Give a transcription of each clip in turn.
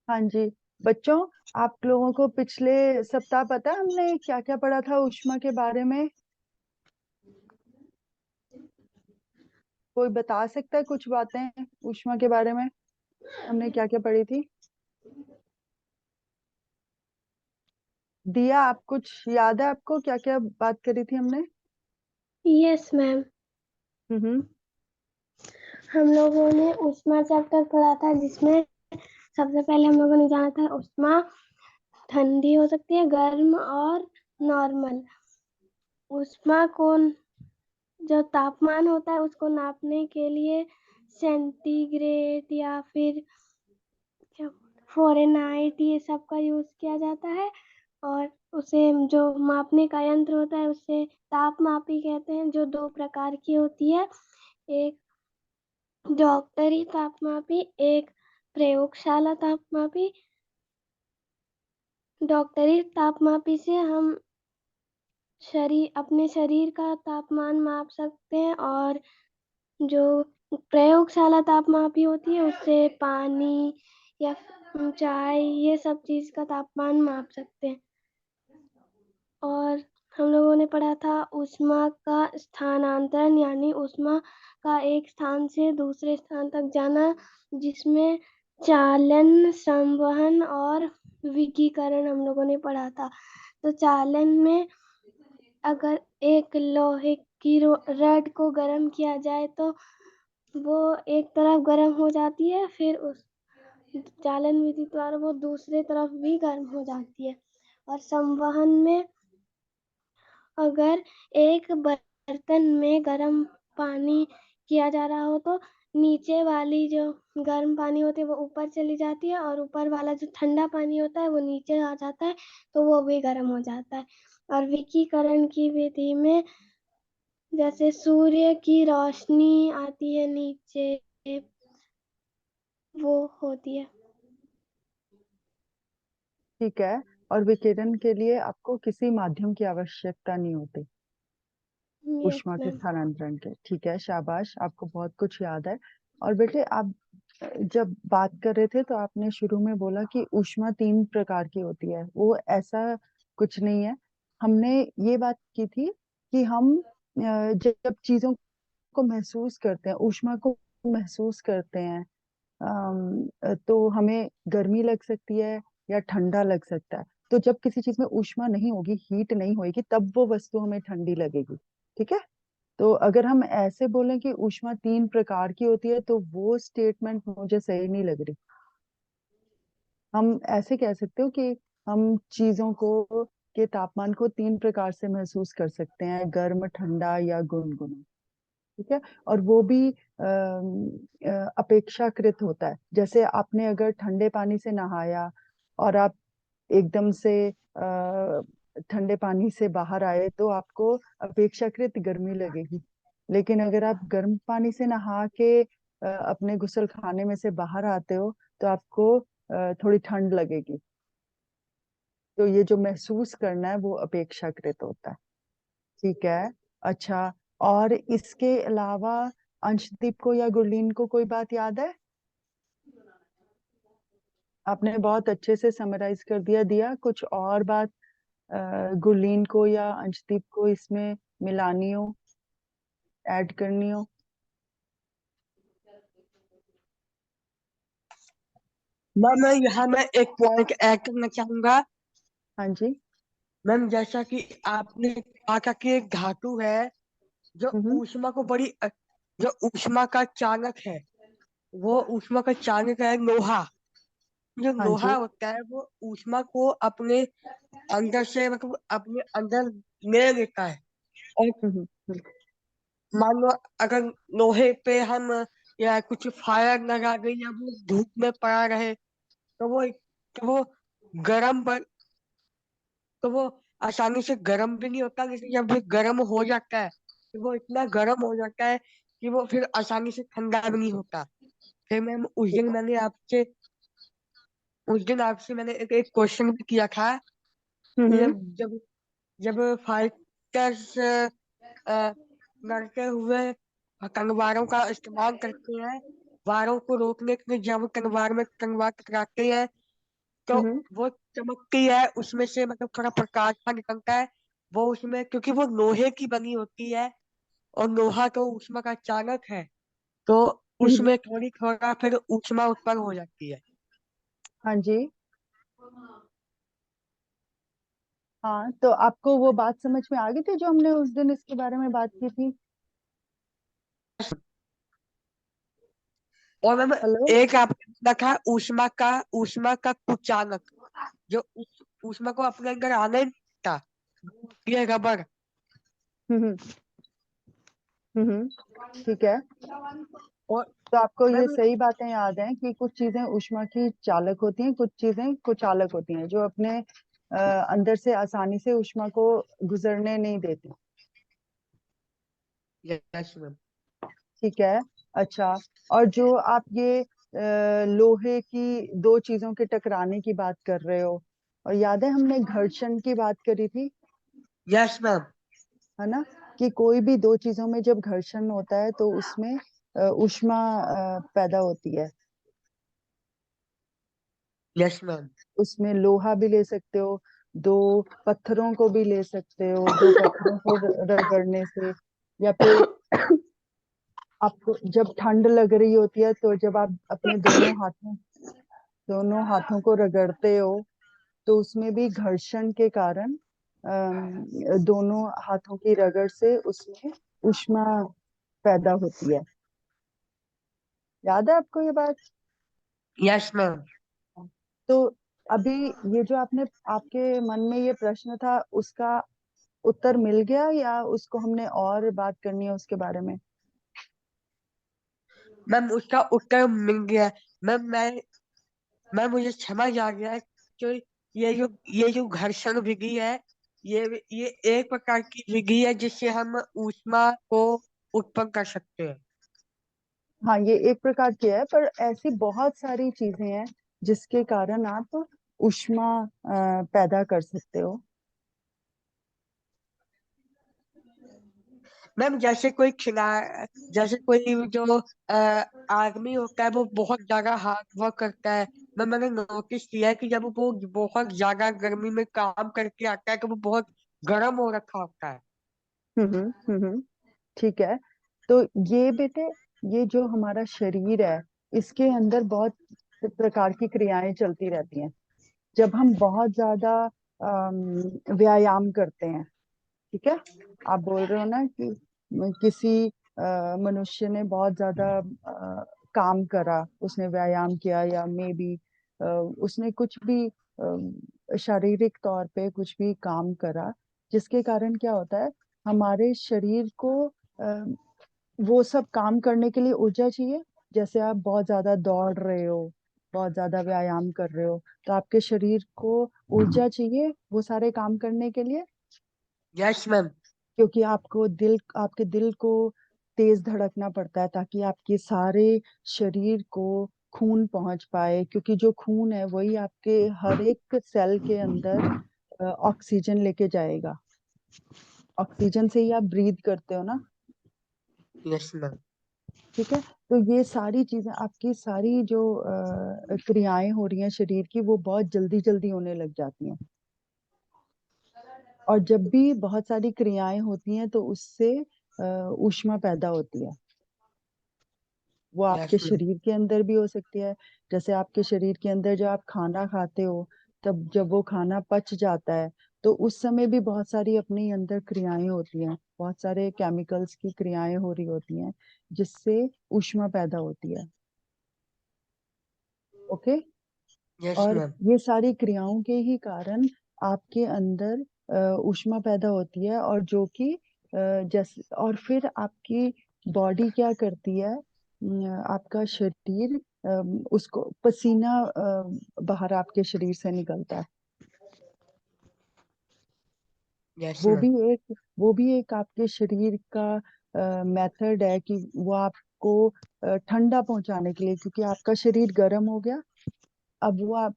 हाँ जी। बच्चों, आप लोगों को पिछले सप्ताह पता है हमने क्या क्या पढ़ा था ऊष्मा के बारे में? कोई बता सकता है कुछ बातें ऊष्मा के बारे में? हमने क्या क्या पढ़ी थी? दिया, आप कुछ याद है आपको क्या क्या बात करी थी हमने? यस मैम, हम्म। हम लोगों ने ऊष्मा चैप्टर पढ़ा था, जिसमें सबसे पहले हम लोगों ने जाना था ऊष्मा ठंडी हो सकती है, गर्म और नॉर्मल। ऊष्मा को, जो तापमान होता है उसको नापने के लिए सेंटीग्रेड या फिर फ़ारेनहाइट ये सब का यूज किया जाता है। और उसे जो मापने का यंत्र होता है उसे तापमापी कहते हैं, जो दो प्रकार की होती है। एक डॉक्टरी तापमापी, एक प्रयोगशाला तापमापी। डॉक्टरी तापमापी से हम अपने शरीर का तापमान माप सकते हैं, और जो प्रयोगशाला तापमापी होती है उससे पानी या चाय ये सब चीज का तापमान माप सकते हैं। और हम लोगों ने पढ़ा था ऊष्मा का स्थानांतरण, यानी ऊष्मा का एक स्थान से दूसरे स्थान तक जाना, जिसमें चालन, संवहन और विकिरण हम लोगों ने पढ़ा था। तो चालन में अगर एक लोहे की रड को गर्म किया जाए तो वो एक तरफ गर्म हो जाती है, फिर उस चालन विधि द्वारा वो दूसरे तरफ भी गर्म हो जाती है। और संवहन में अगर एक बर्तन में गर्म पानी किया जा रहा हो तो नीचे वाली जो गर्म पानी होती है वो ऊपर चली जाती है, और ऊपर वाला जो ठंडा पानी होता है वो नीचे आ जाता है, तो वो भी गर्म हो जाता है। और विकिरण की विधि में जैसे सूर्य की रोशनी आती है नीचे, वो होती है। ठीक है। और विकिरण के लिए आपको किसी माध्यम की आवश्यकता नहीं होती यस ऊष्मा के मैम। स्थानांतरण के। ठीक है, शाबाश, आपको बहुत कुछ याद है। और बेटे, आप जब बात कर रहे थे तो आपने शुरू में बोला कि ऊष्मा 3 प्रकार की होती है। वो ऐसा कुछ नहीं है। हमने ये बात की थी कि हम जब चीजों को महसूस करते हैं, ऊष्मा को महसूस करते हैं, तो हमें गर्मी लग सकती है या ठंडा लग सकता है। तो जब किसी चीज में ऊष्मा नहीं होगी, हीट नहीं होगी, तब वो वस्तु हमें ठंडी लगेगी। ठीक है। तो अगर हम ऐसे बोलें कि ऊष्मा 3 प्रकार की होती है, तो वो स्टेटमेंट मुझे सही नहीं लग रही। हम ऐसे कह सकते हो कि हम चीजों को के तापमान को 3 प्रकार से महसूस कर सकते हैं, गर्म, ठंडा या गुनगुना। ठीक है। और वो भी अपेक्षाकृत होता है। जैसे आपने अगर ठंडे पानी से नहाया और आप एकदम से ठंडे पानी से बाहर आए, तो आपको अपेक्षाकृत गर्मी लगेगी। लेकिन अगर आप गर्म पानी से नहा के अपने गुसल खाने में से बाहर आते हो, तो आपको थोड़ी ठंड लगेगी। तो ये जो महसूस करना है वो अपेक्षाकृत होता है। ठीक है। अच्छा, और इसके अलावा अंशदीप को या गुरलीन को कोई बात याद है? आपने बहुत अच्छे से समराइज कर दिया कुछ और बात गुरलीन को या अंशदीप को इसमें मिलानी हो, ऐड करनी हो? मैम यहाँ मैं एक पॉइंट ऐड करना चाहूंगा। हाँ जी। मैम जैसा कि आपने कहा था कि एक धातु है जो हम्म। ऊष्मा को जो ऊष्मा का चालक है, वो ऊष्मा का चालक है लोहा। जो हाँ लोहा जी। होता है वो ऊष्मा को अपने अंदर से, मतलब अपने अंदर ले लेता है। और हम्म। हम्म। मान लो अगर लोहे पे हम या कुछ फायर लगा दें या वो धूप में पड़ा रहे, तो वो गर्म पर तो वो आसानी से गर्म भी नहीं होता, लेकिन जब वो गर्म हो जाता है तो वो इतना गर्म हो जाता है कि वो फिर आसानी से ठंडा भी नहीं होता। फिर मैम उस दिन आपसे मैंने एक क्वेश्चन भी किया था कि हम्म। जब जब फाइटर्स लड़ते हुए कंगवारों का इस्तेमाल करते हैं। वारों को रोकने के लिए जब कंगवार में कंगवा टकराते हैं तो हम्म वो चमकती है, उसमें से मतलब थोड़ा प्रकाश सा निकलता है। वो उसमें क्योंकि वो लोहे की बनी होती है और लोहा तो ऊष्मा का चालक है, तो हम्म। उसमें थोड़ा फिर ऊष्मा उत्पन्न हो जाती है। हाँ जी। हाँ, तो आपको वो बात समझ में आ गई थी जो हमने उस दिन इसके बारे में बात की थी? और मैम हेलो। एक आपने देखा ऊष्मा का कुचालक, जो ऊष्मा को अपने अंदर आने नहीं देता, ये रबर। हम्म ठीक है। और तो आपको ये मैम सही बातें याद हैं कि कुछ चीजें ऊष्मा की चालक होती हैं, कुछ चीजें कुचालक होती हैं, जो अपने अंदर से आसानी से ऊष्मा को गुजरने नहीं देती। Yes ma'am. ठीक है। अच्छा, और जो आप ये लोहे की दो चीजों के टकराने की बात कर रहे हो, और याद है हमने घर्षण की बात करी थी, यस मैम। है ना? कि कोई भी दो चीजों में जब घर्षण होता है तो उसमें ऊष्मा पैदा होती है। Yes ma'am. उसमें लोहा भी ले सकते हो, दो पत्थरों को भी ले सकते हो, दो पत्थरों को रगड़ने से, या फिर आपको जब ठंड लग रही होती है तो जब आप अपने दोनों हाथों को रगड़ते हो तो उसमें भी घर्षण के कारण दोनों हाथों की रगड़ से उसमें ऊष्मा पैदा होती है। याद है आपको ये बात? Yes ma'am. तो अभी ये जो आपके मन में ये प्रश्न था, उसका उत्तर मिल गया या उसको हमने और बात करनी है उसके बारे में? मैम उसका उत्तर मिल गया है। मैम मुझे समझ आ गया है कि ये जो घर्षण विधि है, ये एक प्रकार की विधि है जिससे हम ऊष्मा को उत्पन्न कर सकते हैं। हाँ, ये एक प्रकार की है, पर ऐसी बहुत सारी चीजें हैं जिसके कारण आप ऊष्मा पैदा कर सकते हो। मैम जैसे कोई जो आदमी होता है वो बहुत ज्यादा हार्ड वर्क करता है। मैंने नोटिस किया है कि जब वो बहुत ज्यादा गर्मी में काम करके आता है तो वो बहुत गर्म हो रखा होता है। हम्म। ठीक है। तो ये बेटे, ये जो हमारा शरीर है, इसके अंदर बहुत प्रकार की क्रियाएं चलती रहती हैं। जब हम बहुत ज्यादा व्यायाम करते हैं, ठीक है, आप बोल रहे हो ना कि किसी मनुष्य ने बहुत ज्यादा काम करा, उसने व्यायाम किया, या मे बी उसने कुछ भी शारीरिक तौर पे कुछ भी काम करा, जिसके कारण क्या होता है, हमारे शरीर को अ, वो सब काम करने के लिए ऊर्जा चाहिए। जैसे आप बहुत ज्यादा दौड़ रहे हो, बहुत ज्यादा व्यायाम कर रहे हो, तो आपके शरीर को ऊर्जा चाहिए वो सारे काम करने के लिए, यस मैम। क्योंकि आपके दिल को तेज धड़कना पड़ता है ताकि आपके सारे शरीर को खून पहुंच पाए, क्योंकि जो खून है वही आपके हर एक सेल के अंदर ऑक्सीजन लेके जाएगा। ऑक्सीजन से ही आप ब्रीथ करते हो ना। Yes ma'am. ठीक है। तो ये सारी चीजें, आपकी सारी जो क्रियाएं हो रही हैं शरीर की, वो बहुत जल्दी जल्दी होने लग जाती हैं। और जब भी बहुत सारी क्रियाएं होती हैं तो उससे ऊष्मा पैदा होती है। वो यस आपके मैम। शरीर के अंदर भी हो सकती है। जैसे आपके शरीर के अंदर जब आप खाना खाते हो, तब जब वो खाना पच जाता है तो उस समय भी बहुत सारी अपने अंदर क्रियाएं होती हैं, बहुत सारे केमिकल्स की क्रियाएं हो रही होती हैं, जिससे ऊष्मा पैदा होती है। ओके। यस और मैम। ये सारी क्रियाओं के ही कारण आपके अंदर ऊष्मा पैदा होती है, और जो कि जैसे, और फिर आपकी बॉडी क्या करती है, आपका शरीर उसको पसीना बाहर आपके शरीर से निकलता है। यस वो भी मैम। एक वो भी एक आपके शरीर का मेथड है कि वो आपको ठंडा पहुंचाने के लिए, क्योंकि आपका शरीर गर्म हो गया, अब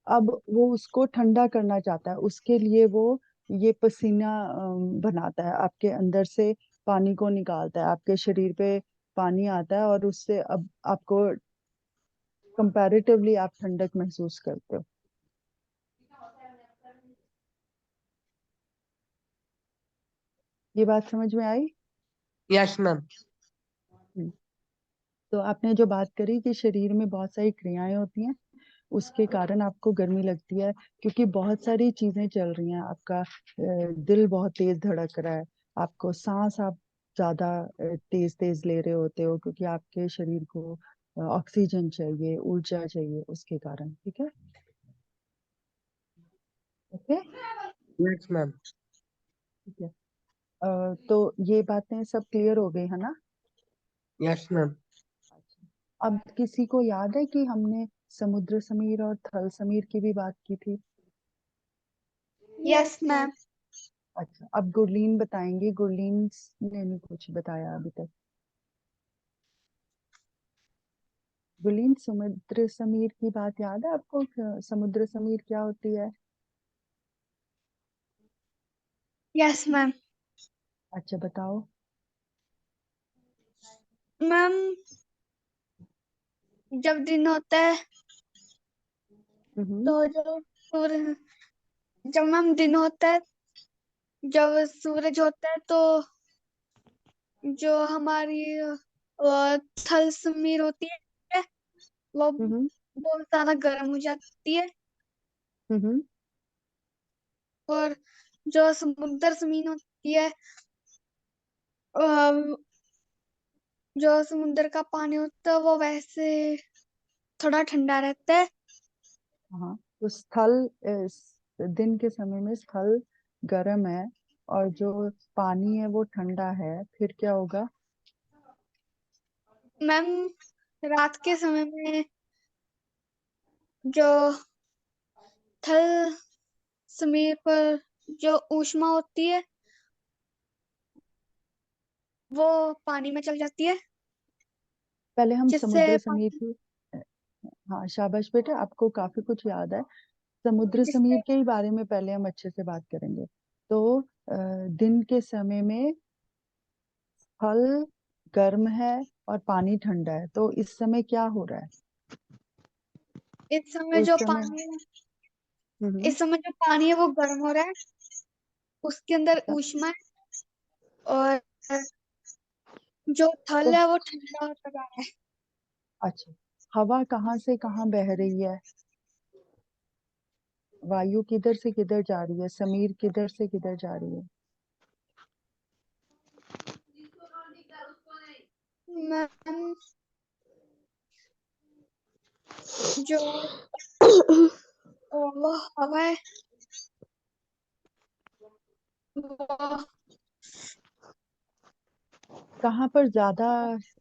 अब वो उसको ठंडा करना चाहता है, उसके लिए वो ये पसीना बनाता है आपके अंदर से। पानी को निकालता है, आपके शरीर पे पानी आता है और उससे अब आपको कंपैरेटिवली आप ठंडक महसूस करते हो। ये बात समझ में आई? Yes ma'am. हम्म। तो आपने जो बात करी कि शरीर में बहुत सारी क्रियाएं होती हैं, उसके कारण आपको गर्मी लगती है, क्योंकि बहुत सारी चीजें चल रही हैं। आपका दिल बहुत तेज धड़क रहा है, आपको सांस आप ज्यादा तेज तेज ले रहे होते हो, क्योंकि आपके शरीर को ऑक्सीजन चाहिए, ऊर्जा चाहिए, उसके कारण। ठीक है, ओके, यस मैम। ठीक है। तो ये बातें सब क्लियर हो गई है ना? Yes ma'am. अच्छा, अब किसी को याद है कि हमने समुद्र समीर और थल समीर की भी बात की थी? Yes ma'am. अच्छा, अब गुरलीन बताएंगे। गुरलीन ने नहीं कुछ बताया अभी तक। गुरलीन, समुद्र समीर की बात याद है आपको? समुद्र समीर क्या होती है? Yes ma'am. अच्छा, बताओ। मैम, जब दिन होता है हम्म। तो जो सूर्य जब मैम दिन होता है, जब सूरज होता है तो जो हमारी थल समीर होती है वो हम्म। बहुत ज्यादा गर्म हो जाती है, हम्म। और जो समुद्र जमीन होती है, अ, जो समुद्र का पानी होता है वो वैसे थोड़ा ठंडा रहता है। हाँ, तो स्थल दिन के समय में स्थल गर्म है और जो पानी है वो ठंडा है, फिर क्या होगा? मैम, रात के समय में जो थल समीर पर जो ऊष्मा होती है वो पानी में चल जाती है, पहले हम जिससे समुद्र समीर की हाँ, शाबाश बेटे, आपको काफी कुछ याद है। समुद्र जिससे समीर के ही बारे में पहले हम अच्छे से बात करेंगे। तो दिन के समय में फल गर्म है और पानी ठंडा है, तो इस समय क्या हो रहा है? इस तो समय जो पानी हम्म, इस समय जो पानी है वो गर्म हो रहा है, उसके अंदर अच्छा, ऊष्मा है, और जो थल तो है वो ठंडा होता जा रहा है। अच्छा, हवा कहाँ से कहाँ बह रही है? वायु किधर से किधर जा रही है? समीर किधर से किधर जा रही है? मैम, जो वो हवा है वो कहाँ पर ज्यादा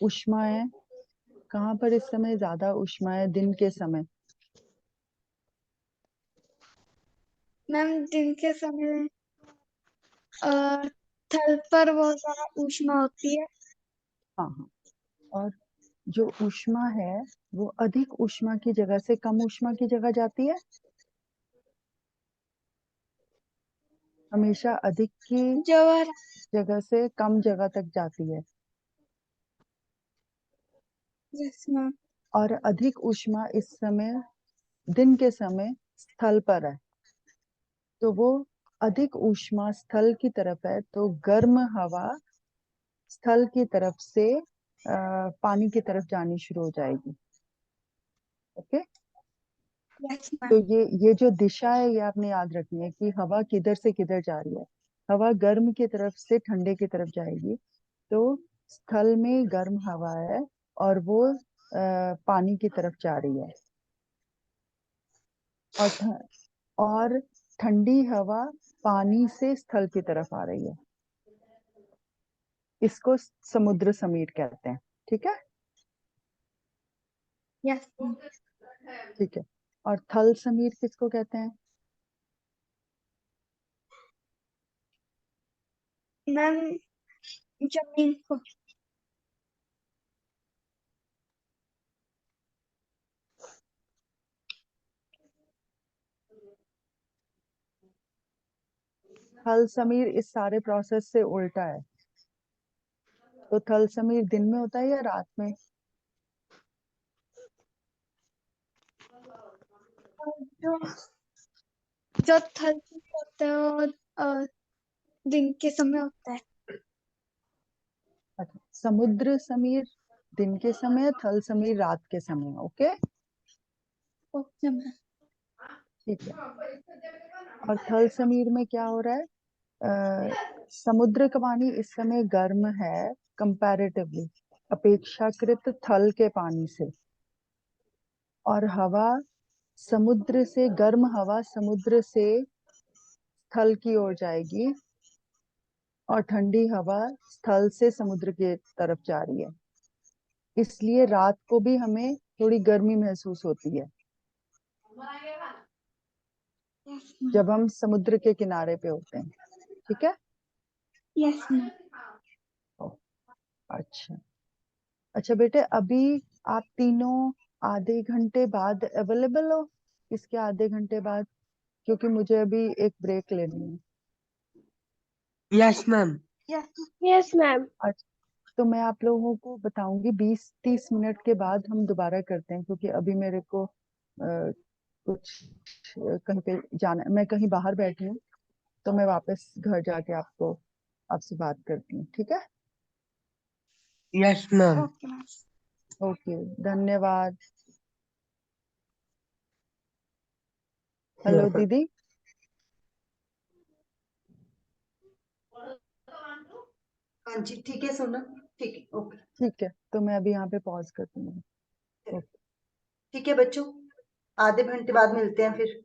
उष्मा है? कहाँ पर इस समय ज्यादा उष्मा है दिन के समय? मैम दिन के समय अ, थल पर बहुत ज्यादा ऊष्मा होती है। हाँ हाँ, और जो ऊष्मा है वो अधिक ऊष्मा की जगह से कम ऊष्मा की जगह जाती है, हमेशा अधिक की जो जगह से कम जगह तक जाती है। जिसमें और अधिक ऊष्मा इस समय दिन के समय स्थल पर है, तो वो अधिक ऊष्मा स्थल की तरफ है, तो गर्म हवा स्थल की तरफ से पानी की तरफ जानी शुरू हो जाएगी। ओके, यस तो मैम। ये जो दिशा है ये आपने याद रखनी है कि हवा किधर से किधर जा रही है। हवा गर्म की तरफ से ठंडे की तरफ जाएगी, तो स्थल में गर्म हवा है और वो पानी की तरफ जा रही है, और और ठंडी हवा पानी से स्थल की तरफ आ रही है। इसको समुद्र समीर कहते हैं। ठीक है, यस ठीक है। और थल समीर किसको कहते हैं? मैम, जमीन को। थल समीर इस सारे प्रोसेस से उल्टा है। तो थल समीर दिन में होता है या रात में? जो जो थल समीर होता है वो दिन के समय होता है। अच्छा, समुद्र समीर दिन के समय, थल समीर रात के समय। Okay, okay ma'am. ठीक है। और थल समीर में क्या हो रहा है? समुद्र का पानी इस समय गर्म है कंपैरेटिवली, अपेक्षाकृत थल के पानी से। और हवा समुद्र से, गर्म हवा समुद्र से स्थल की ओर जाएगी और ठंडी हवा स्थल से समुद्र की तरफ जा रही है। इसलिए रात को भी हमें थोड़ी गर्मी महसूस होती है यस मैम। जब हम समुद्र के किनारे पे होते हैं। ठीक है। Yes ma'am. अच्छा अच्छा बेटे, अभी आप तीनों आधे घंटे बाद अवेलेबल हो? इसके आधे घंटे बाद, क्योंकि मुझे अभी एक ब्रेक लेनी है। Yes ma'am. Yes ma'am. अच्छा, तो मैं आप लोगों को बताऊंगी 20-30 मिनट के बाद हम दोबारा करते हैं, क्योंकि अभी मेरे को कुछ कहीं पे जाना, मैं कहीं बाहर बैठी हूँ, तो मैं वापस घर जाके आपसे बात करती हूँ। ठीक है। Yes ma'am. Okay ma'am. Okay, धन्यवाद। हेलो दीदी। हाँ जी, ठीक है सोनम, ठीक है, ओके। ठीक है, तो मैं अभी यहाँ पे पॉज करती हूँ। ठीक है बच्चों, आधे घंटे बाद मिलते हैं फिर।